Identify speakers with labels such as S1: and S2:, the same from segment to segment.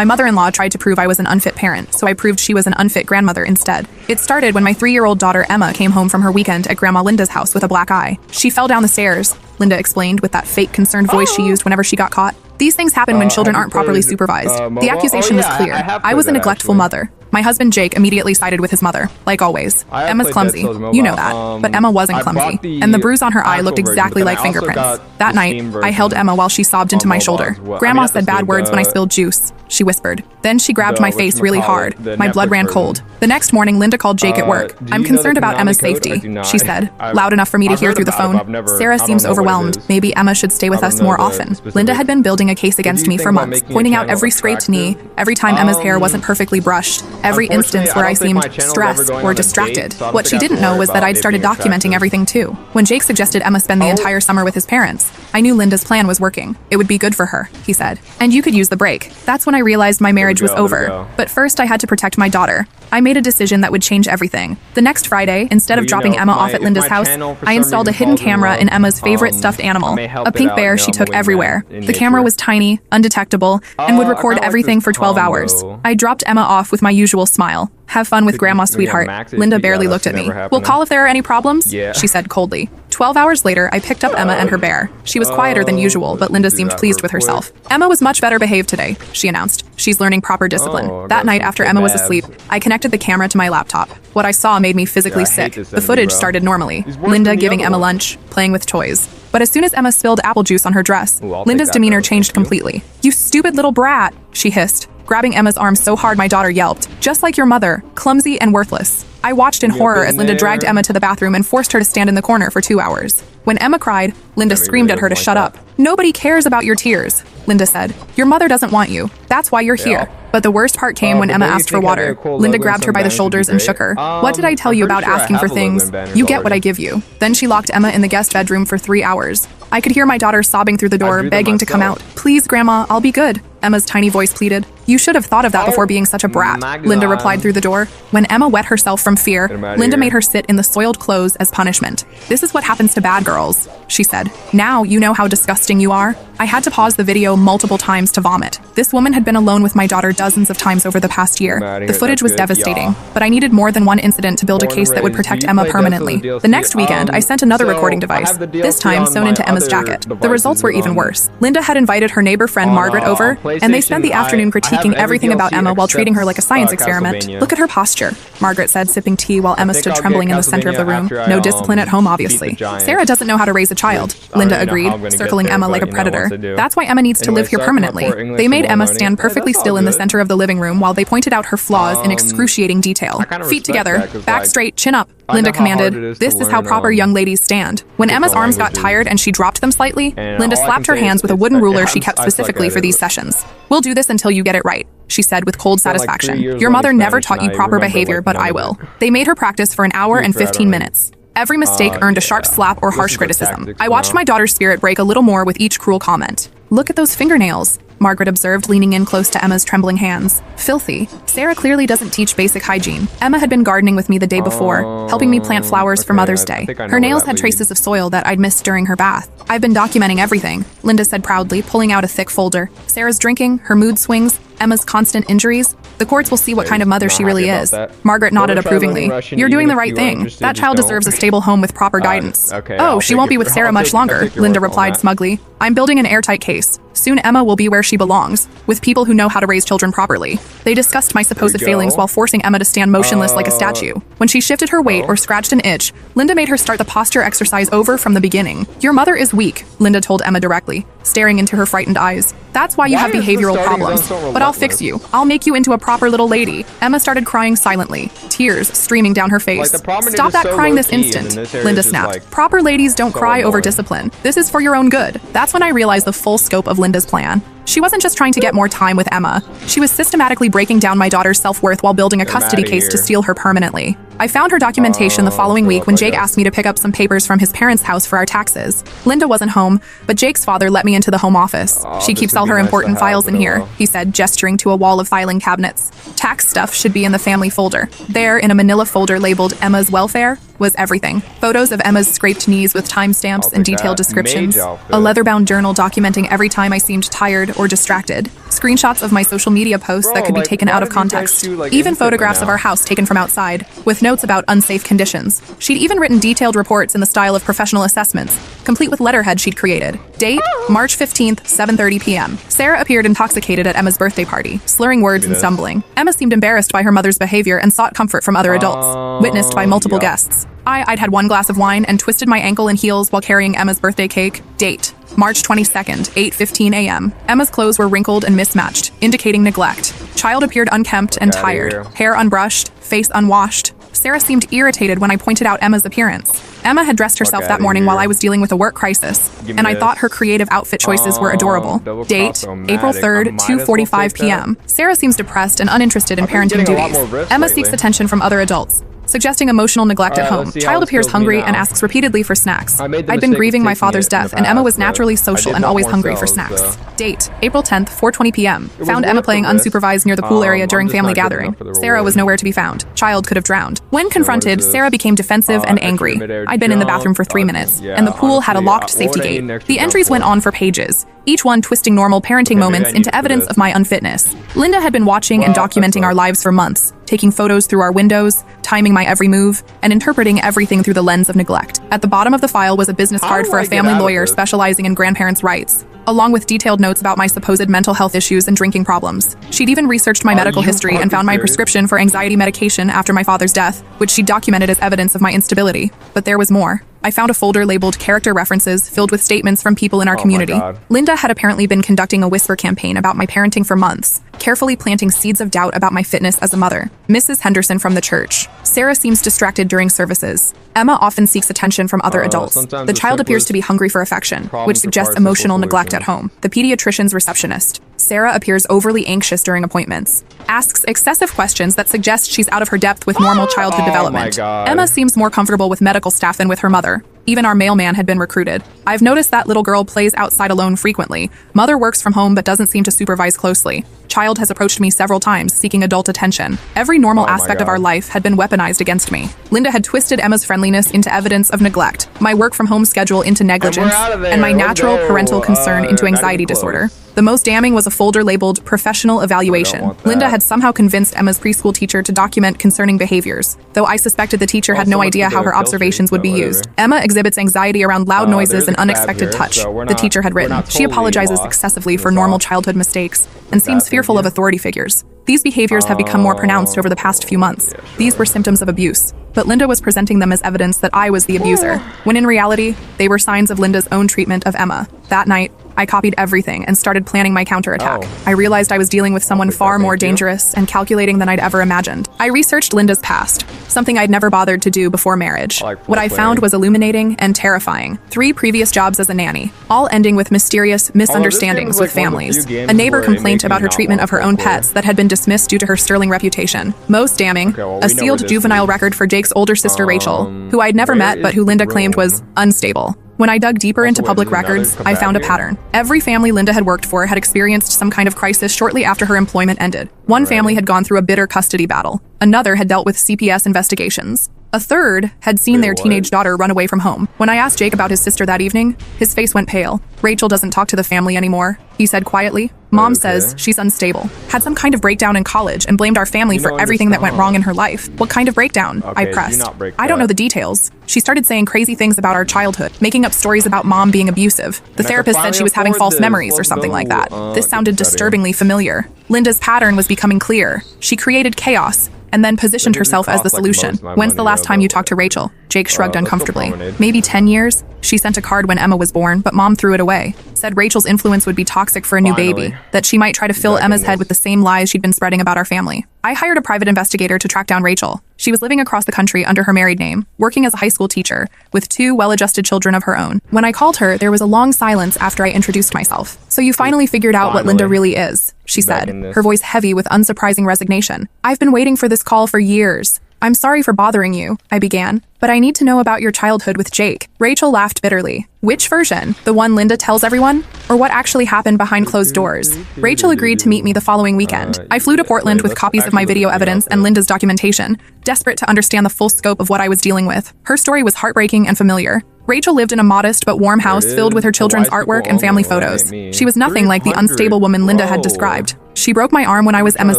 S1: My mother-in-law tried to prove I was an unfit parent, so I proved she was an unfit grandmother instead. It started when my 3-year-old daughter Emma came home from her weekend at Grandma Linda's house with a black eye. She fell down the stairs, Linda explained with that fake concerned voice she used whenever she got caught. These things happen when children aren't properly supervised. The accusation was clear. I was a neglectful mother. My husband Jake immediately sided with his mother, like always. Emma's clumsy, you know that, but Emma wasn't clumsy, and the bruise on her eye looked exactly like fingerprints. That night, I held Emma while she sobbed into my shoulder. Grandma said bad words when I spilled juice, she whispered. Then she grabbed my face really hard. My blood ran cold. The next morning, Linda called Jake at work. I'm concerned about Emma's safety, she said, loud enough for me to hear through the phone. Sarah seems overwhelmed. Maybe Emma should stay with us more often. Linda had been building a case against me for months, pointing out every scraped knee, every time Emma's hair wasn't perfectly brushed, every instance where I seemed stressed or distracted. What she didn't know was that I'd started documenting everything too. When Jake suggested Emma spend the entire summer with his parents, I knew Linda's plan was working. It would be good for her, he said. And you could use the break. That's when I realized my marriage was over. But first I had to protect my daughter. I made a decision that would change everything. The next Friday, instead of dropping Emma off at Linda's house, I installed a hidden camera in Emma's favorite stuffed animal, a pink bear she took everywhere. The camera was tiny, undetectable, and would record everything for 12 hours. I dropped Emma off with my usual smile. Have fun with Grandma, sweetheart. Linda barely looked at me. We'll call if there are any problems, she said coldly. 12 hours later, I picked up Emma and her bear. She was quieter than usual, but Linda seemed pleased with herself. Emma was much better behaved today, she announced. She's learning proper discipline. That night after Emma was asleep, I connected the camera to my laptop. What I saw made me physically sick. The footage started normally. Linda giving Emma lunch, playing with toys. But as soon as Emma spilled apple juice on her dress, Linda's demeanor changed completely. You stupid little brat, she hissed, grabbing Emma's arm so hard my daughter yelped. Just like your mother, clumsy and worthless. I watched in horror as Linda dragged Emma to the bathroom and forced her to stand in the corner for 2 hours. When Emma cried, Linda screamed at her to shut up. Nobody cares about your tears, Linda said. Your mother doesn't want you. That's why you're here. But the worst part came when Emma asked for water. Linda grabbed her by the shoulders and shook her. What did I tell you about asking for things? You get what I give you. Then she locked Emma in the guest bedroom for 3 hours. I could hear my daughter sobbing through the door, begging to come out. Please, Grandma, I'll be good, Emma's tiny voice pleaded. You should have thought of that before being such a brat, Linda replied through the door. When Emma wet herself from fear, Linda made her sit in the soiled clothes as punishment. This is what happens to bad girls, she said. Now you know how disgusting you are. I had to pause the video multiple times to vomit. This woman had been alone with my daughter dozens of times over the past year. The footage was devastating, but I needed more than one incident to build a case that would protect Emma permanently. The next weekend, I sent another recording device, this time sewn into Emma's jacket. The results were even worse. Linda had invited her neighbor friend Margaret over, and they spent the afternoon critiquing everything about Emma while treating her like a science experiment. Look at her posture, Margaret said, sipping tea while Emma stood trembling in the center of the room. No discipline at home, obviously. Sarah doesn't know how to raise a child, Linda agreed, circling Emma like a predator. That's why Emma needs to live here permanently. They made Emma stand perfectly still in the center of the living room while they pointed out her flaws in excruciating detail. Feet together, back straight, chin up, Linda commanded. This is how proper young ladies stand. When Emma's arms got tired and she dropped them slightly, Linda slapped her hands with a wooden ruler she kept specifically for these sessions. We'll do this until you get it right, she said with cold satisfaction. Your mother never taught you proper behavior, but I will. They made her practice for an hour and 15 minutes. Every mistake earned a sharp slap or harsh criticism. I watched my daughter's spirit break a little more with each cruel comment. Look at those fingernails, Margaret observed, leaning in close to Emma's trembling hands. Filthy. Sarah clearly doesn't teach basic hygiene. Emma had been gardening with me the day before, helping me plant flowers for Mother's Day. Her nails had traces of soil that I'd missed during her bath. I've been documenting everything, Linda said proudly, pulling out a thick folder. Sarah's drinking, her mood swings, Emma's constant injuries. The courts will see what kind of mother she really is. Margaret nodded approvingly. You're doing the right thing. That child deserves a stable home with proper guidance. Oh, she won't be with Sarah much longer, Linda replied smugly. I'm building an airtight case. Soon Emma will be where she belongs, with people who know how to raise children properly. They discussed my supposed failings while forcing Emma to stand motionless like a statue. When she shifted her weight or scratched an itch, Linda made her start the posture exercise over from the beginning. Your mother is weak, Linda told Emma directly, staring into her frightened eyes. That's why you have behavioral problems. But I'll fix you. I'll make you into a proper little lady. Emma started crying silently, tears streaming down her face. Stop that crying this instant, Linda snapped. Proper ladies don't cry over discipline. This is for your own good. That's when I realized the full scope of Linda's plan. She wasn't just trying to get more time with Emma. She was systematically breaking down my daughter's self-worth while building a custody case to steal her permanently. I found her documentation the following week when Jake asked me to pick up some papers from his parents' house for our taxes. Linda wasn't home, but Jake's father let me into the home office. She keeps all her important files in here, he said, gesturing to a wall of filing cabinets. Tax stuff should be in the family folder. There, in a manila folder labeled Emma's Welfare, was everything. Photos of Emma's scraped knees with timestamps and detailed descriptions. A leather-bound journal documenting every time I seemed tired or distracted. Screenshots of my social media posts that could be taken out of context. Even photographs of our house taken from outside, with notes about unsafe conditions. She'd even written detailed reports in the style of professional assessments, complete with letterhead she'd created. Date, March 15th, 7:30 p.m. Sarah appeared intoxicated at Emma's birthday party, slurring words and stumbling. Emma seemed embarrassed by her mother's behavior and sought comfort from other adults, witnessed by multiple guests. I'd had one glass of wine and twisted my ankle in heels while carrying Emma's birthday cake. Date, March 22nd, 8:15 a.m. Emma's clothes were wrinkled and mismatched, indicating neglect. Child appeared unkempt and tired, hair unbrushed, face unwashed. Sarah seemed irritated when I pointed out Emma's appearance. Emma had dressed herself that morning while I was dealing with a work crisis, and I thought her creative outfit choices were adorable. Date, April 3rd, 2:45 p.m. Sarah seems depressed and uninterested in parenting duties. Emma seeks attention from other adults, suggesting emotional neglect at home. Child appears hungry and asks repeatedly for snacks. I'd been grieving my father's death, and Emma was naturally social and always hungry for snacks. Date, April 10th, 4:20 p.m. Found Emma playing unsupervised near the pool area during family gathering. Sarah was nowhere to be found. Child could have drowned. When confronted, Sarah became defensive and angry. I'd been in the bathroom for 3 minutes, and the pool had a locked safety gate. The entries went on for pages, each one twisting normal parenting moments into evidence of my unfitness. Linda had been watching and documenting our lives for months, taking photos through our windows, timing my every move, and interpreting everything through the lens of neglect. At the bottom of the file was a business card for a family lawyer specializing in grandparents' rights, along with detailed notes about my supposed mental health issues and drinking problems. She'd even researched my medical history and found my prescription for anxiety medication after my father's death, which she documented as evidence of my instability. But there was more. I found a folder labeled Character References filled with statements from people in our community. Linda had apparently been conducting a whisper campaign about my parenting for months, carefully planting seeds of doubt about my fitness as a mother. Mrs. Henderson from the church. Sarah seems distracted during services. Emma often seeks attention from other adults. The child appears to be hungry for affection, which suggests emotional neglect at home. The pediatrician's receptionist. Sarah appears overly anxious during appointments. Asks excessive questions that suggest she's out of her depth with normal childhood development. Emma seems more comfortable with medical staff than with her mother. Even our mailman had been recruited. I've noticed that little girl plays outside alone frequently. Mother works from home but doesn't seem to supervise closely. Child has approached me several times seeking adult attention. Every normal aspect of our life had been weaponized against me. Linda had twisted Emma's friendliness into evidence of neglect, my work from home schedule into negligence, and my natural parental concern into anxiety disorder. The most damning was a folder labeled Professional Evaluation. Linda had somehow convinced Emma's preschool teacher to document concerning behaviors, though I suspected the teacher had no idea how her observations would be used. Emma exhibits anxiety around loud noises and unexpected touch, the teacher had written. She apologizes excessively for normal childhood mistakes and seems fearful of authority figures. These behaviors have become more pronounced over the past few months. These were symptoms of abuse, but Linda was presenting them as evidence that I was the abuser, when in reality, they were signs of Linda's own treatment of Emma. That night, I copied everything and started planning my counterattack. I realized I was dealing with someone far more dangerous and calculating than I'd ever imagined. I researched Linda's past, something I'd never bothered to do before marriage. What I found was illuminating and terrifying. 3 previous jobs as a nanny, all ending with mysterious misunderstandings with families. A neighbor complaint about her treatment of her own pets that had been dismissed due to her sterling reputation. Most damning, a sealed juvenile record for Jake's older sister Rachel, who I'd never met but who Linda claimed was unstable. When I dug deeper into public records, I found a pattern. Every family Linda had worked for had experienced some kind of crisis shortly after her employment ended. One family had gone through a bitter custody battle. Another had dealt with CPS investigations. A third had seen their teenage daughter run away from home. When I asked Jake about his sister that evening, his face went pale. Rachel doesn't talk to the family anymore, he said quietly. Mom says she's unstable, had some kind of breakdown in college, and blamed our family for everything that went wrong in her life. What kind of breakdown? I pressed. I don't know the details. She started saying crazy things about our childhood, making up stories about Mom being abusive. The therapist said she was having false memories or something like that. This sounded disturbingly familiar. Linda's pattern was becoming clear. She created chaos, and then positioned herself as the solution. When's the last time you talked to Rachel? Jake shrugged uncomfortably. Maybe 10 years? She sent a card when Emma was born, but Mom threw it away. Said Rachel's influence would be toxic for a new baby, that she might try to fill Emma's head with the same lies she'd been spreading about our family. I hired a private investigator to track down Rachel. She was living across the country under her married name, working as a high school teacher, with 2 well-adjusted children of her own. When I called her, there was a long silence after I introduced myself. So you finally figured out what Linda really is, she said, her voice heavy with unsurprising resignation. I've been waiting for this call for years. I'm sorry for bothering you, I began, but I need to know about your childhood with Jake. Rachel laughed bitterly. Which version? The one Linda tells everyone? Or what actually happened behind closed doors? Rachel agreed to meet me the following weekend. I flew to Portland with copies of my video evidence and Linda's documentation, desperate to understand the full scope of what I was dealing with. Her story was heartbreaking and familiar. Rachel lived in a modest but warm house filled with her children's artwork and family photos. She was nothing like the unstable woman Linda had described. She broke my arm when I was Emma's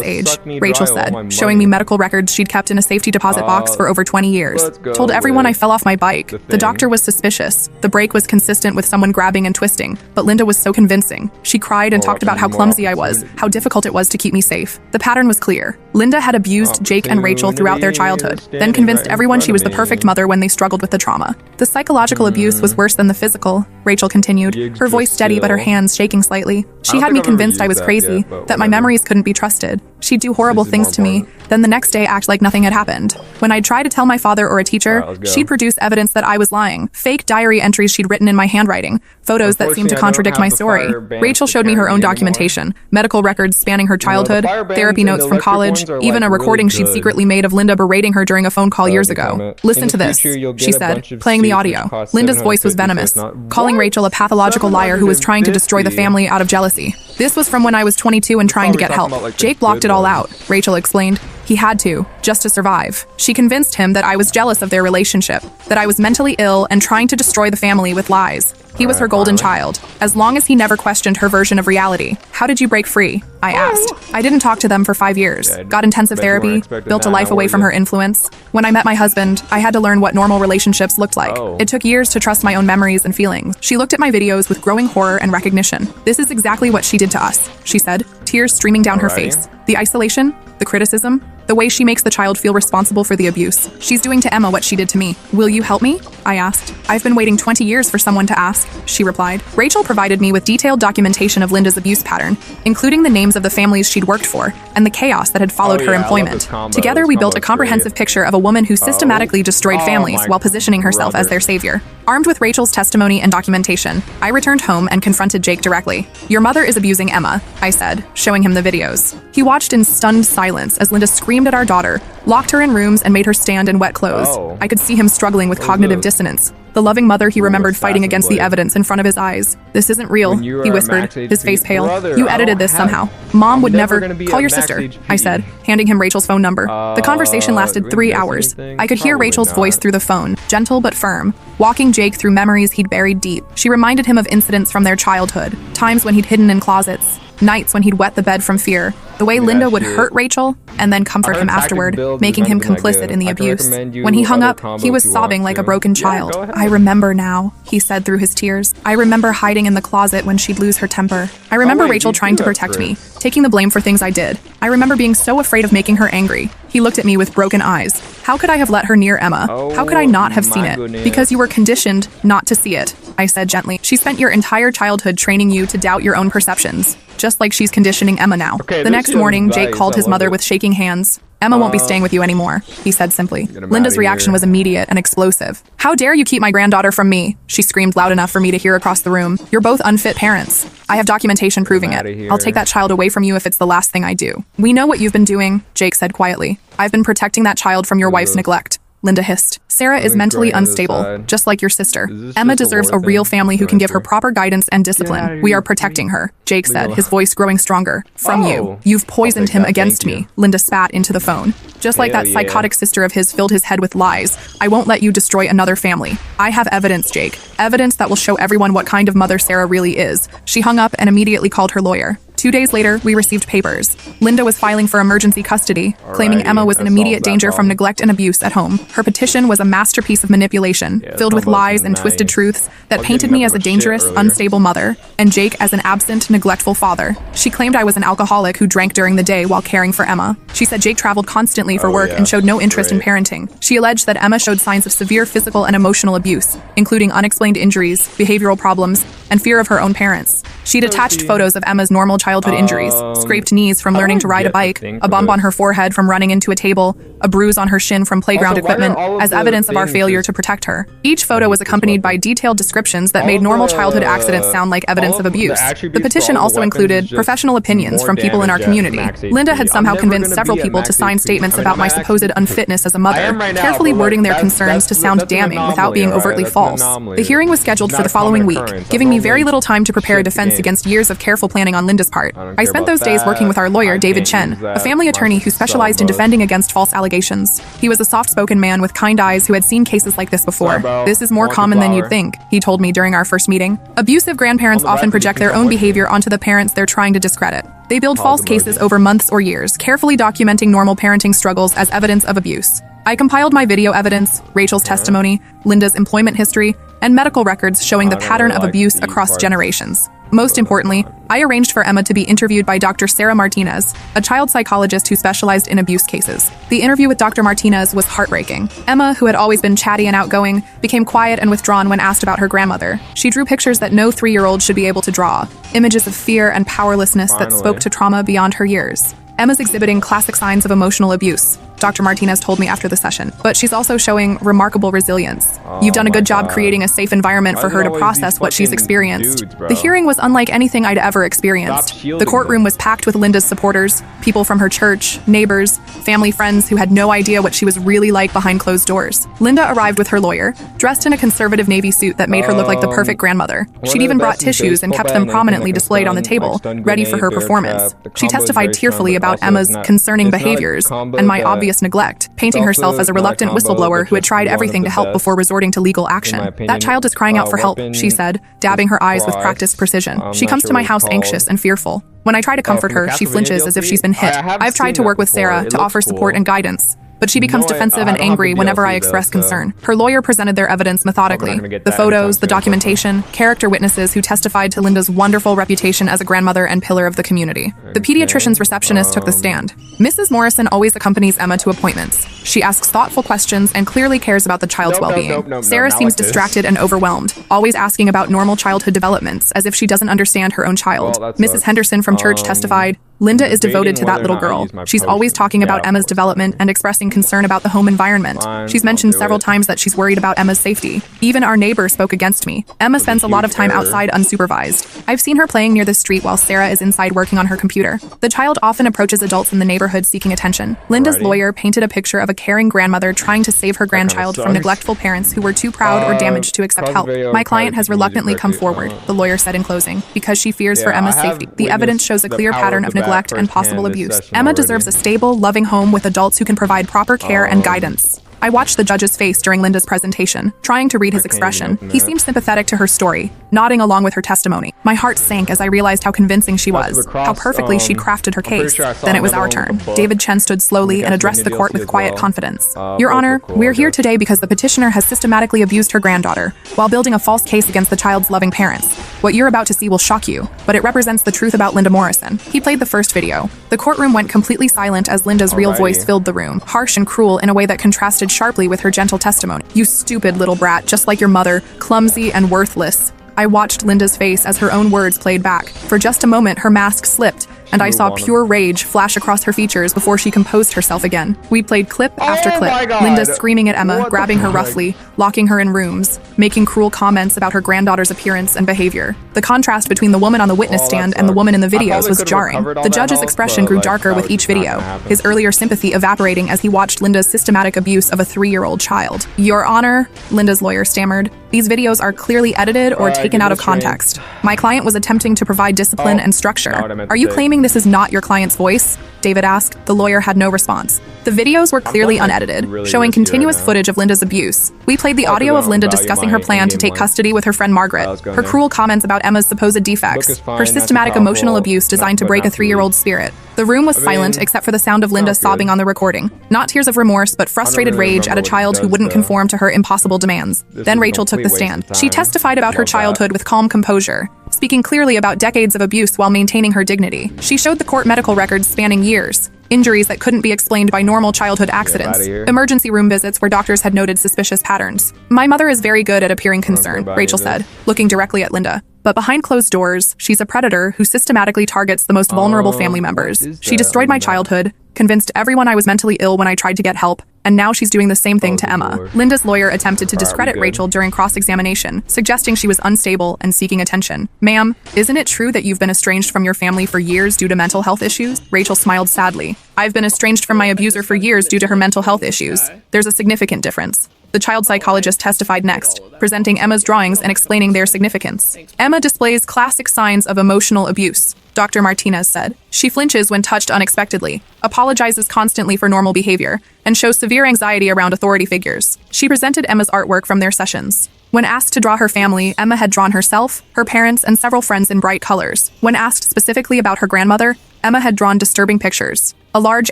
S1: age, Rachel said, showing me medical records she'd kept in a safety deposit box for over 20 years. Told everyone I fell off my bike. The doctor was suspicious. The break was consistent with someone grabbing and twisting, but Linda was so convincing. She cried and talked about how clumsy I was, how difficult it was to keep me safe. The pattern was clear. Linda had abused Jake and Rachel throughout their childhood, then convinced everyone she was the perfect mother when they struggled with the trauma. The psychological abuse was worse than the physical, Rachel continued, her voice steady but her hands shaking slightly. She had me convinced I was crazy, that my memories couldn't be trusted. She'd do horrible things to me, then the next day act like nothing had happened. When I'd try to tell my father or a teacher, she'd produce evidence that I was lying, fake diary entries she'd written in my handwriting, photos that seemed to contradict my story. Rachel showed me her own documentation, medical records spanning her childhood, therapy notes from college, even a recording she'd secretly made of Linda berating her during a phone call years ago. Listen to this, she said, playing the audio. Linda's voice was venomous, calling Rachel a pathological liar who was trying to destroy the family out of jealousy. This was from when I was 22 and trying to get help. Jake blocked it all out, Rachel explained. He had to, just to survive. She convinced him that I was jealous of their relationship, that I was mentally ill and trying to destroy the family with lies. He was her golden child, as long as he never questioned her version of reality. How did you break free? I asked. I didn't talk to them for 5 years. Got intensive therapy, built a life away from her influence. When I met my husband, I had to learn what normal relationships looked like. It took years to trust my own memories and feelings. She looked at my videos with growing horror and recognition. This is exactly what she did to us, she said, tears streaming down her face. The isolation, the criticism, the way she makes the child feel responsible for the abuse. She's doing to Emma what she did to me. Will you help me? I asked. I've been waiting 20 years for someone to ask, she replied. Rachel provided me with detailed documentation of Linda's abuse pattern, including the names of the families she'd worked for and the chaos that had followed her employment. Together, we built a comprehensive picture of a woman who systematically destroyed families while positioning herself as their savior. Armed with Rachel's testimony and documentation, I returned home and confronted Jake directly. Your mother is abusing Emma, I said, showing him the videos. He watched in stunned silence as Linda screamed at our daughter, locked her in rooms and made her stand in wet clothes. I could see him struggling with cognitive dissonance. The loving mother he remembered fighting against the evidence in front of his eyes. This isn't real, he whispered, his face pale. You edited this somehow. Mom would never. Call your sister, I said, handing him Rachel's phone number. The conversation lasted 3 hours. I could hear Rachel's voice through the phone, gentle but firm, walking Jake through memories he'd buried deep. She reminded him of incidents from their childhood, times when he'd hidden in closets, nights when he'd wet the bed from fear, the way Linda would hurt Rachel and then comfort him afterward, making him complicit in the abuse. When he hung up, he was sobbing like a broken child. I remember now, he said through his tears. I remember hiding in the closet when she'd lose her temper. I remember Rachel trying to protect me, taking the blame for things I did. I remember being so afraid of making her angry. He looked at me with broken eyes. How could I have let her near Emma? How could I not have seen it? Because you were conditioned not to see it, I said gently. She spent your entire childhood training you to doubt your own perceptions, just like she's conditioning Emma now. The next morning, Jake called his mother with shaking hands. Emma won't be staying with you anymore, he said simply. Linda's reaction was immediate and explosive. How dare you keep my granddaughter from me? She screamed loud enough for me to hear across the room. You're both unfit parents. I have documentation proving it. I'll take that child away from you if it's the last thing I do. We know what you've been doing, Jake said quietly. I've been protecting that child from your wife's neglect. Linda hissed. Sarah is mentally unstable, just like your sister. Emma deserves a real family who can give her proper guidance and discipline. We are protecting her, Jake said, his voice growing stronger. From you. You've poisoned him against me, Linda spat into the phone. Just like that psychotic sister of his filled his head with lies. I won't let you destroy another family. I have evidence, Jake. Evidence that will show everyone what kind of mother Sarah really is. She hung up and immediately called her lawyer. 2 days later, we received papers. Linda was filing for emergency custody, claiming Emma was in immediate danger from neglect and abuse at home. Her petition was a masterpiece of manipulation, filled with lies and twisted truths that painted me as a dangerous, unstable mother, and Jake as an absent, neglectful father. She claimed I was an alcoholic who drank during the day while caring for Emma. She said Jake traveled constantly for work and showed no interest in parenting. She alleged that Emma showed signs of severe physical and emotional abuse, including unexplained injuries, behavioral problems, and fear of her own parents. She'd attached photos of Emma's normal childhood injuries, scraped knees from learning to ride a bike, a bump on her forehead from running into a table, a bruise on her shin from playground equipment, as evidence of our failure to protect her. Each photo was accompanied by detailed descriptions that made normal childhood accidents sound like evidence of abuse. The petition also included professional opinions from people in our community. Linda had somehow convinced several people to sign statements about my supposed unfitness as a mother, carefully wording their concerns to sound damning without being overtly false. The hearing was scheduled for the following week, giving me very little time to prepare a defense against years of careful planning on Linda's part. I spent those days working with our lawyer, David Chen, a family attorney who specialized in defending against false allegations. He was a soft-spoken man with kind eyes who had seen cases like this before. This is more common than you'd think, he told me during our first meeting. Abusive grandparents often project their own behavior onto the parents they're trying to discredit. They build false cases over months or years, carefully documenting normal parenting struggles as evidence of abuse. I compiled my video evidence, Rachel's testimony, Linda's employment history, and medical records showing the pattern of abuse across generations. Most importantly, I arranged for Emma to be interviewed by Dr. Sarah Martinez, a child psychologist who specialized in abuse cases. The interview with Dr. Martinez was heartbreaking. Emma, who had always been chatty and outgoing, became quiet and withdrawn when asked about her grandmother. She drew pictures that no 3-year-old should be able to draw, images of fear and powerlessness that spoke to trauma beyond her years. Emma's exhibiting classic signs of emotional abuse, Dr. Martinez told me after the session, but she's also showing remarkable resilience. You've done a good job creating a safe environment for her to process what she's experienced. The hearing was unlike anything I'd ever experienced. The courtroom was packed with Linda's supporters, people from her church, neighbors, family friends who had no idea what she was really like behind closed doors. Linda arrived with her lawyer, dressed in a conservative navy suit that made her look like the perfect grandmother. She'd even brought tissues and kept them prominently displayed on the table, ready for her performance. She testified tearfully about Emma's concerning behaviors and my obvious neglect, painting herself as a reluctant whistleblower who had tried everything to help before resorting to legal action. That child is crying out for help, she said, dabbing her eyes with practiced precision. She comes to my house anxious and fearful. When I try to comfort her, she flinches as if she's been hit. I've tried to work with Sarah to offer support and guidance, but she becomes defensive and angry whenever I express concern. Her lawyer presented their evidence methodically. The photos, the documentation, character witnesses who testified to Linda's wonderful reputation as a grandmother and pillar of the community. The pediatrician's receptionist took the stand. Mrs. Morrison always accompanies Emma to appointments. She asks thoughtful questions and clearly cares about the child's well-being. Sarah seems distracted and overwhelmed, always asking about normal childhood developments as if she doesn't understand her own child. Mrs. Henderson from church testified, Linda is devoted to that little girl. She's always talking about Emma's development and expressing concern about the home environment. She's mentioned several times that she's worried about Emma's safety. Even our neighbor spoke against me. Emma spends a lot of time outside unsupervised. I've seen her playing near the street while Sarah is inside working on her computer. The child often approaches adults in the neighborhood seeking attention. Linda's lawyer painted a picture of a caring grandmother trying to save her grandchild from neglectful parents who were too proud or damaged to accept help. My client has reluctantly come forward, the lawyer said in closing, because she fears for Emma's safety. The evidence shows a clear pattern of neglect and possible abuse. Emma deserves a stable, loving home with adults who can provide proper care and guidance. I watched the judge's face during Linda's presentation, trying to read his expression. He seemed sympathetic to her story, nodding along with her testimony. My heart sank as I realized how convincing she was, how perfectly she'd crafted her case. Then it was our turn. David Chen stood slowly and addressed the court with quiet confidence. Your Honor, we're here today because the petitioner has systematically abused her granddaughter, while building a false case against the child's loving parents. What you're about to see will shock you, but it represents the truth about Linda Morrison. He played the first video. The courtroom went completely silent as Linda's real voice filled the room, harsh and cruel in a way that contrasted sharply with her gentle testimony. You stupid little brat, just like your mother, clumsy and worthless. I watched Linda's face as her own words played back. For just a moment, her mask slipped, and I saw pure rage flash across her features before she composed herself again. We played clip after clip, Linda screaming at Emma, grabbing her roughly, locking her in rooms, making cruel comments about her granddaughter's appearance and behavior. The contrast between the woman on the witness stand and the woman in the videos was jarring. The judge's expression grew darker with each video, his earlier sympathy evaporating as he watched Linda's systematic abuse of a 3-year-old child. Your Honor, Linda's lawyer stammered, these videos are clearly edited or taken out of context. My client was attempting to provide discipline and structure. Are you claiming this is not your client's voice? David asked. The lawyer had no response. The videos were clearly unedited, showing continuous footage of Linda's abuse. We played the audio of Linda discussing her plan to take custody with her friend Margaret, her cruel comments about Emma's supposed defects, her systematic emotional abuse designed to break a 3-year-old's spirit. The room was silent except for the sound of Linda sobbing on the recording. Not tears of remorse, but frustrated rage at a child who wouldn't conform to her impossible demands. Then Rachel took the stand. She testified about her childhood with calm composure, speaking clearly about decades of abuse while maintaining her dignity. She showed the court medical records spanning years, injuries that couldn't be explained by normal childhood accidents, emergency room visits where doctors had noted suspicious patterns. My mother is very good at appearing concerned, Rachel said, looking directly at Linda. But behind closed doors, she's a predator who systematically targets the most vulnerable family members. She destroyed my childhood, convinced everyone I was mentally ill when I tried to get help, and now she's doing the same thing to Emma.
S2: Lord.
S1: Linda's lawyer attempted to discredit Rachel during cross-examination, suggesting she was unstable and seeking attention. Ma'am, isn't it true that you've been estranged from your family for years due to mental health issues? Rachel smiled sadly. I've been estranged from my abuser for years due to her mental health issues. There's a significant difference. The child psychologist testified next, presenting Emma's drawings and explaining their significance. Emma displays classic signs of emotional abuse, Dr. Martinez said. She flinches when touched unexpectedly, apologizes constantly for normal behavior, and shows severe anxiety around authority figures. She presented Emma's artwork from their sessions. When asked to draw her family, Emma had drawn herself, her parents, and several friends in bright colors. When asked specifically about her grandmother, Emma had drawn disturbing pictures. A large,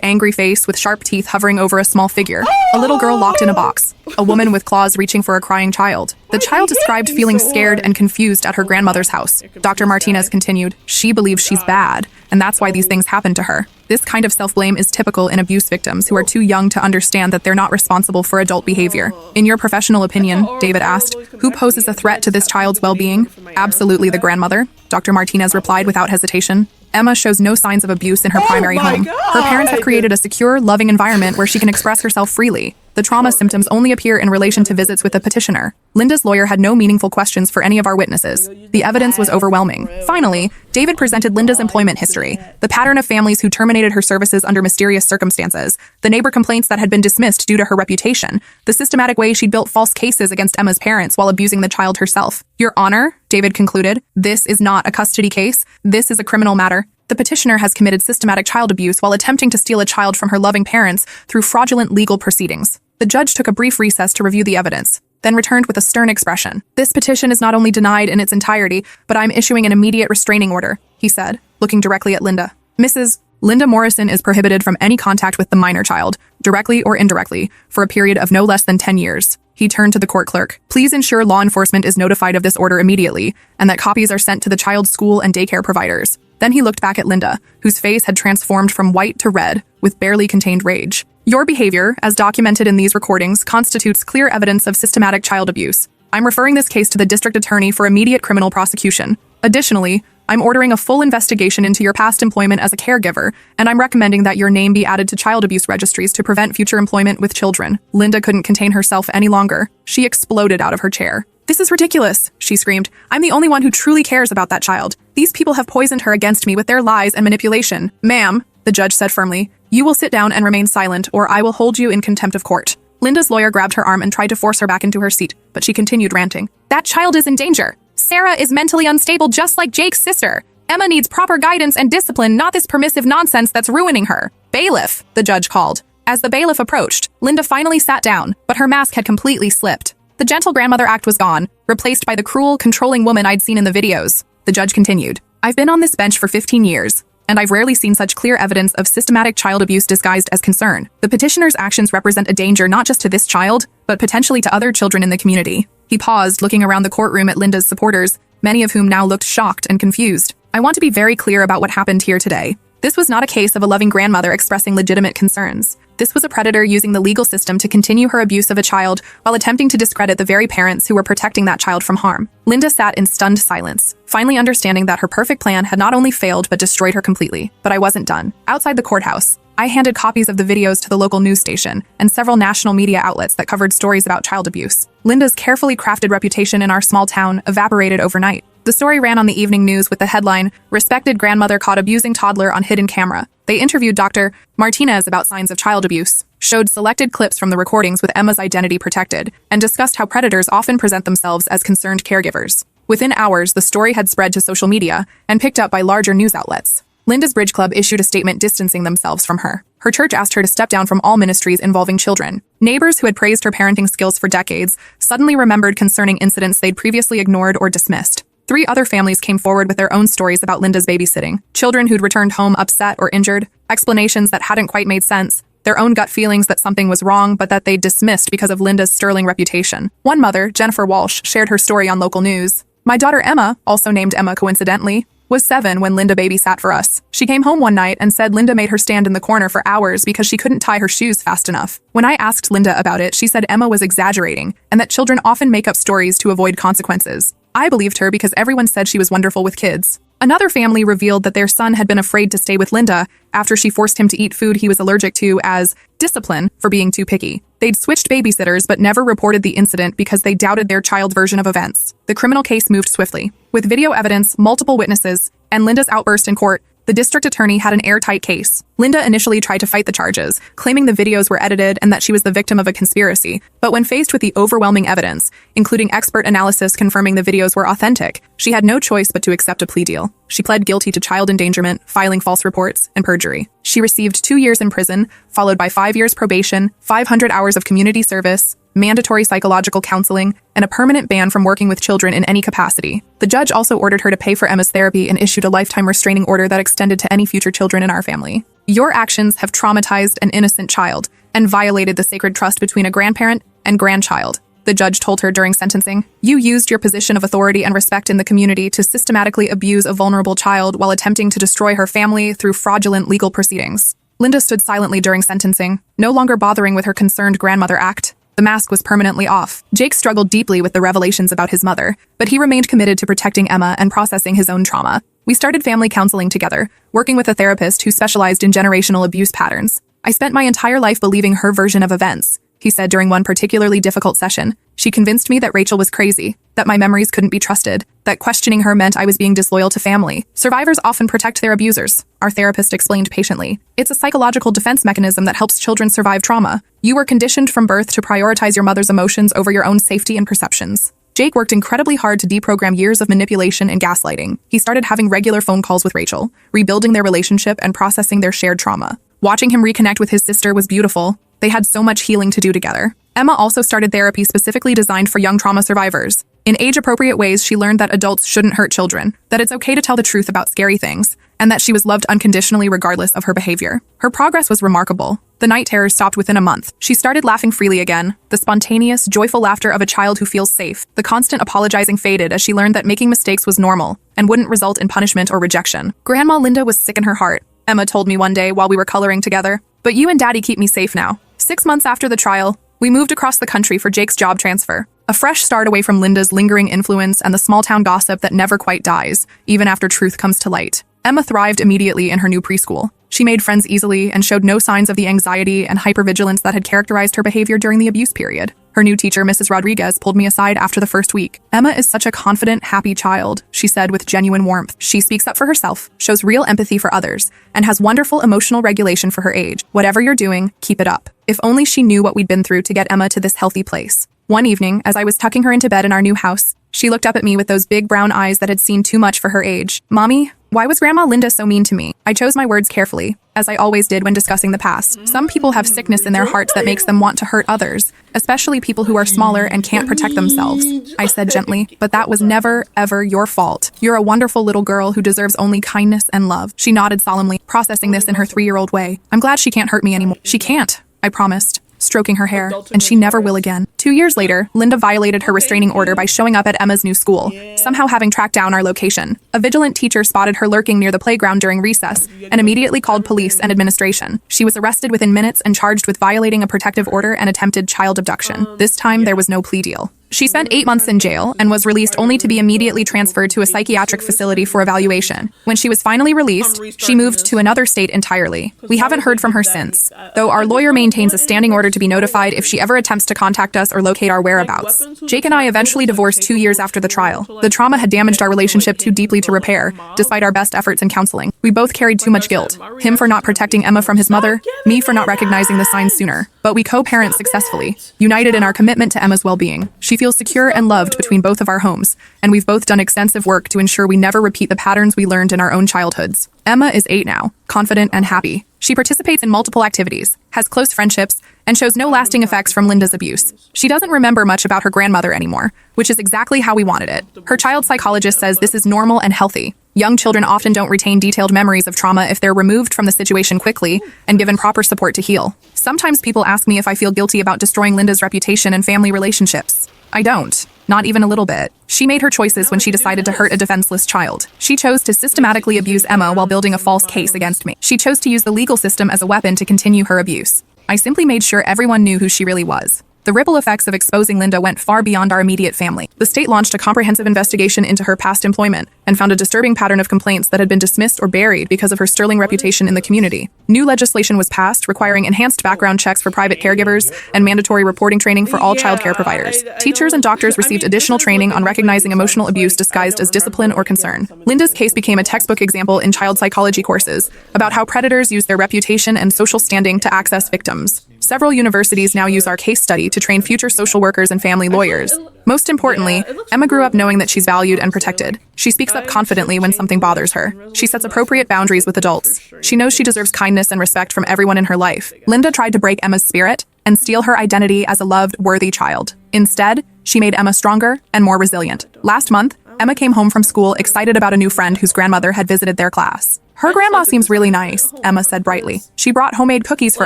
S1: angry face with sharp teeth hovering over a small figure. A little girl locked in a box. A woman with claws reaching for a crying child. The child described feeling scared and confused at her grandmother's house. Dr. Martinez continued, she believes she's bad, and that's why these things happen to her. This kind of self-blame is typical in abuse victims who are too young to understand that they're not responsible for adult behavior. In your professional opinion, David asked, who poses a threat to this child's well-being? Absolutely the grandmother, Dr. Martinez replied without hesitation. Emma shows no signs of abuse in her primary home. Her parents have created a secure, loving environment where she can express herself freely. The trauma symptoms only appear in relation to visits with the petitioner. Linda's lawyer had no meaningful questions for any of our witnesses. The evidence was overwhelming. Finally, David presented Linda's employment history, the pattern of families who terminated her services under mysterious circumstances, the neighbor complaints that had been dismissed due to her reputation, the systematic way she'd built false cases against Emma's parents while abusing the child herself. Your Honor, David concluded, this is not a custody case. This is a criminal matter. The petitioner has committed systematic child abuse while attempting to steal a child from her loving parents through fraudulent legal proceedings. The judge took a brief recess to review the evidence, then returned with a stern expression. This petition is not only denied in its entirety, but I'm issuing an immediate restraining order, he said, looking directly at Linda. Mrs. Linda Morrison is prohibited from any contact with the minor child, directly or indirectly, for a period of no less than 10 years. He turned to the court clerk. Please ensure law enforcement is notified of this order immediately, and that copies are sent to the child's school and daycare providers. Then he looked back at Linda, whose face had transformed from white to red, with barely contained rage. Your behavior, as documented in these recordings, constitutes clear evidence of systematic child abuse. I'm referring this case to the district attorney for immediate criminal prosecution. Additionally, I'm ordering a full investigation into your past employment as a caregiver, and I'm recommending that your name be added to child abuse registries to prevent future employment with children. Linda couldn't contain herself any longer. She exploded out of her chair. This is ridiculous, she screamed. I'm the only one who truly cares about that child. These people have poisoned her against me with their lies and manipulation. Ma'am, the judge said firmly, you will sit down and remain silent, or I will hold you in contempt of court. Linda's lawyer grabbed her arm and tried to force her back into her seat, but she continued ranting. That child is in danger. Sarah is mentally unstable just like Jake's sister. Emma needs proper guidance and discipline, not this permissive nonsense that's ruining her. Bailiff, the judge called. As the bailiff approached, Linda finally sat down, but her mask had completely slipped. The gentle grandmother act was gone, replaced by the cruel, controlling woman I'd seen in the videos. The judge continued. I've been on this bench for 15 years, and I've rarely seen such clear evidence of systematic child abuse disguised as concern. The petitioner's actions represent a danger not just to this child, but potentially to other children in the community. He paused, looking around the courtroom at Linda's supporters, many of whom now looked shocked and confused. I want to be very clear about what happened here today. This was not a case of a loving grandmother expressing legitimate concerns. This was a predator using the legal system to continue her abuse of a child while attempting to discredit the very parents who were protecting that child from harm. Linda sat in stunned silence, finally understanding that her perfect plan had not only failed but destroyed her completely. But I wasn't done. Outside the courthouse, I handed copies of the videos to the local news station and several national media outlets that covered stories about child abuse. Linda's carefully crafted reputation in our small town evaporated overnight. The story ran on the evening news with the headline, Respected Grandmother Caught Abusing Toddler on Hidden Camera. They interviewed Dr. Martinez about signs of child abuse, showed selected clips from the recordings with Emma's identity protected, and discussed how predators often present themselves as concerned caregivers. Within hours, the story had spread to social media and picked up by larger news outlets. Linda's Bridge Club issued a statement distancing themselves from her. Her church asked her to step down from all ministries involving children. Neighbors who had praised her parenting skills for decades suddenly remembered concerning incidents they'd previously ignored or dismissed. 3 other families came forward with their own stories about Linda's babysitting. Children who'd returned home upset or injured, explanations that hadn't quite made sense, their own gut feelings that something was wrong but that they'd dismissed because of Linda's sterling reputation. One mother, Jennifer Walsh, shared her story on local news. My daughter Emma, also named Emma coincidentally, was 7 when Linda babysat for us. She came home one night and said Linda made her stand in the corner for hours because she couldn't tie her shoes fast enough. When I asked Linda about it, she said Emma was exaggerating and that children often make up stories to avoid consequences. I believed her because everyone said she was wonderful with kids. Another family revealed that their son had been afraid to stay with Linda after she forced him to eat food he was allergic to as discipline for being too picky. They'd switched babysitters but never reported the incident because they doubted their child's version of events. The criminal case moved swiftly. With video evidence, multiple witnesses, and Linda's outburst in court, the district attorney had an airtight case. Linda initially tried to fight the charges, claiming the videos were edited and that she was the victim of a conspiracy. But when faced with the overwhelming evidence, including expert analysis confirming the videos were authentic, she had no choice but to accept a plea deal. She pled guilty to child endangerment, filing false reports, and perjury. She received 2 years in prison, followed by 5 years probation, 500 hours of community service, mandatory psychological counseling, and a permanent ban from working with children in any capacity. The judge also ordered her to pay for Emma's therapy and issued a lifetime restraining order that extended to any future children in our family. Your actions have traumatized an innocent child and violated the sacred trust between a grandparent and grandchild, the judge told her during sentencing. You used your position of authority and respect in the community to systematically abuse a vulnerable child while attempting to destroy her family through fraudulent legal proceedings. Linda stood silently during sentencing, no longer bothering with her concerned grandmother act. The mask was permanently off. Jake struggled deeply with the revelations about his mother, but he remained committed to protecting Emma and processing his own trauma. We started family counseling together, working with a therapist who specialized in generational abuse patterns. I spent my entire life believing her version of events, he said during one particularly difficult session. She convinced me that Rachel was crazy, that my memories couldn't be trusted, that questioning her meant I was being disloyal to family. Survivors often protect their abusers, our therapist explained patiently. It's a psychological defense mechanism that helps children survive trauma. You were conditioned from birth to prioritize your mother's emotions over your own safety and perceptions. Jake worked incredibly hard to deprogram years of manipulation and gaslighting. He started having regular phone calls with Rachel, rebuilding their relationship and processing their shared trauma. Watching him reconnect with his sister was beautiful. They had so much healing to do together. Emma also started therapy specifically designed for young trauma survivors. In age-appropriate ways, she learned that adults shouldn't hurt children, that it's okay to tell the truth about scary things, and that she was loved unconditionally regardless of her behavior. Her progress was remarkable. The night terrors stopped within a month. She started laughing freely again, the spontaneous, joyful laughter of a child who feels safe. The constant apologizing faded as she learned that making mistakes was normal and wouldn't result in punishment or rejection. Grandma Linda was sick in her heart, Emma told me one day while we were coloring together. But you and Daddy keep me safe now. 6 months after the trial, we moved across the country for Jake's job transfer. A fresh start away from Linda's lingering influence and the small-town gossip that never quite dies, even after truth comes to light. Emma thrived immediately in her new preschool. She made friends easily and showed no signs of the anxiety and hypervigilance that had characterized her behavior during the abuse period. Her new teacher, Mrs. Rodriguez, pulled me aside after the first week. Emma is such a confident, happy child, she said with genuine warmth. She speaks up for herself, shows real empathy for others, and has wonderful emotional regulation for her age. Whatever you're doing, keep it up. If only she knew what we'd been through to get Emma to this healthy place. One evening, as I was tucking her into bed in our new house, she looked up at me with those big brown eyes that had seen too much for her age. Mommy, why was Grandma Linda so mean to me? I chose my words carefully, as I always did when discussing the past. Some people have sickness in their hearts that makes them want to hurt others, especially people who are smaller and can't protect themselves, I said gently, but that was never, ever your fault. You're a wonderful little girl who deserves only kindness and love. She nodded solemnly, processing this in her 3-year-old way. I'm glad she can't hurt me anymore. She can't, I promised, stroking her hair, and she never will again. 2 years later, Linda violated her restraining order by showing up at Emma's new school, somehow having tracked down our location. A vigilant teacher spotted her lurking near the playground during recess and immediately called police and administration. She was arrested within minutes and charged with violating a protective order and attempted child abduction. This time, there was no plea deal. She spent 8 months in jail and was released only to be immediately transferred to a psychiatric facility for evaluation. When she was finally released, she moved to another state entirely. We haven't heard from her since, though our lawyer maintains a standing order to be notified if she ever attempts to contact us or locate our whereabouts. Jake and I eventually divorced 2 years after the trial. The trauma had damaged our relationship too deeply to repair, despite our best efforts in counseling. We both carried too much guilt. Him for not protecting Emma from his mother, me for not recognizing the signs sooner. But we co-parent successfully, united in our commitment to Emma's well-being. She feels secure and loved between both of our homes, and we've both done extensive work to ensure we never repeat the patterns we learned in our own childhoods. Emma is 8 now, confident and happy. She participates in multiple activities, has close friendships, and shows no lasting effects from Linda's abuse. She doesn't remember much about her grandmother anymore, which is exactly how we wanted it. Her child psychologist says this is normal and healthy. Young children often don't retain detailed memories of trauma if they're removed from the situation quickly and given proper support to heal. Sometimes people ask me if I feel guilty about destroying Linda's reputation and family relationships. I don't. Not even a little bit. She made her choices when she decided to hurt a defenseless child. She chose to systematically abuse Emma while building a false case against me. She chose to use the legal system as a weapon to continue her abuse. I simply made sure everyone knew who she really was. The ripple effects of exposing Linda went far beyond our immediate family. The state launched a comprehensive investigation into her past employment and found a disturbing pattern of complaints that had been dismissed or buried because of her sterling reputation in the community. New legislation was passed requiring enhanced background checks for private caregivers and mandatory reporting training for all childcare providers. Teachers and doctors received additional training on recognizing emotional abuse disguised as discipline or concern. Linda's case became a textbook example in child psychology courses about how predators use their reputation and social standing to access victims. Several universities now use our case study to train future social workers and family lawyers. Most importantly, Emma grew up knowing that she's valued and protected. She speaks up confidently when something bothers her. She sets appropriate boundaries with adults. She knows she deserves kindness and respect from everyone in her life. Linda tried to break Emma's spirit and steal her identity as a loved, worthy child. Instead, she made Emma stronger and more resilient. Last month, Emma came home from school excited about a new friend whose grandmother had visited their class. Her grandma seems really nice, Emma said brightly. She brought homemade cookies for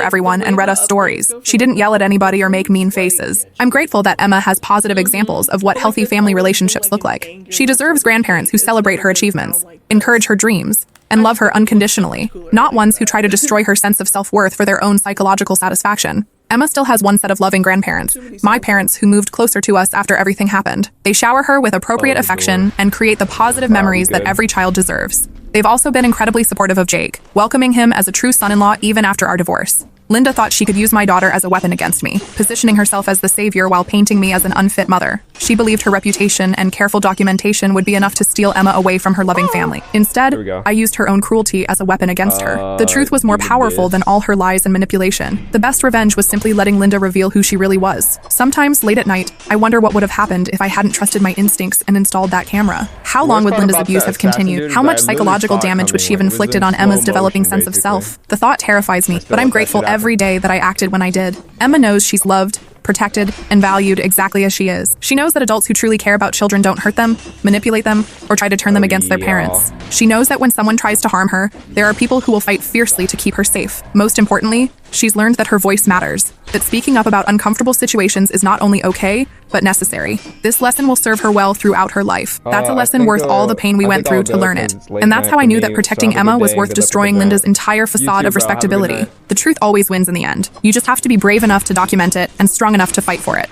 S1: everyone and read us stories. She didn't yell at anybody or make mean faces. I'm grateful that Emma has positive examples of what healthy family relationships look like. She deserves grandparents who celebrate her achievements, encourage her dreams, and love her unconditionally, not ones who try to destroy her sense of self-worth for their own psychological satisfaction. Emma still has one set of loving grandparents, my parents, who moved closer to us after everything happened. They shower her with appropriate affection and create the positive memories that every child deserves. They've also been incredibly supportive of Jake, welcoming him as a true son-in-law even after our divorce. Linda thought she could use my daughter as a weapon against me, positioning herself as the savior while painting me as an unfit mother. She believed her reputation and careful documentation would be enough to steal Emma away from her loving family. Instead, I used her own cruelty as a weapon against her. The truth was more powerful than all her lies and manipulation. The best revenge was simply letting Linda reveal who she really was. Sometimes, late at night, I wonder what would have happened if I hadn't trusted my instincts and installed that camera. How long would Linda's abuse have continued? How much psychological damage would she have inflicted on Emma's developing sense of self? The thought terrifies me, but I'm grateful every day that I acted when I did. Emma knows she's loved, protected, and valued exactly as she is. She knows that adults who truly care about children don't hurt them, manipulate them, or try to turn them against their parents. She knows that when someone tries to harm her, there are people who will fight fiercely to keep her safe. Most importantly, she's learned that her voice matters, that speaking up about uncomfortable situations is not only okay, but necessary. This lesson will serve her well throughout her life. That's a lesson worth all the pain we went through to learn it. And that's how I knew that protecting Emma was worth destroying Linda's entire facade of respectability. The truth always wins in the end. You just have to be brave enough to document it and strong enough to fight for it.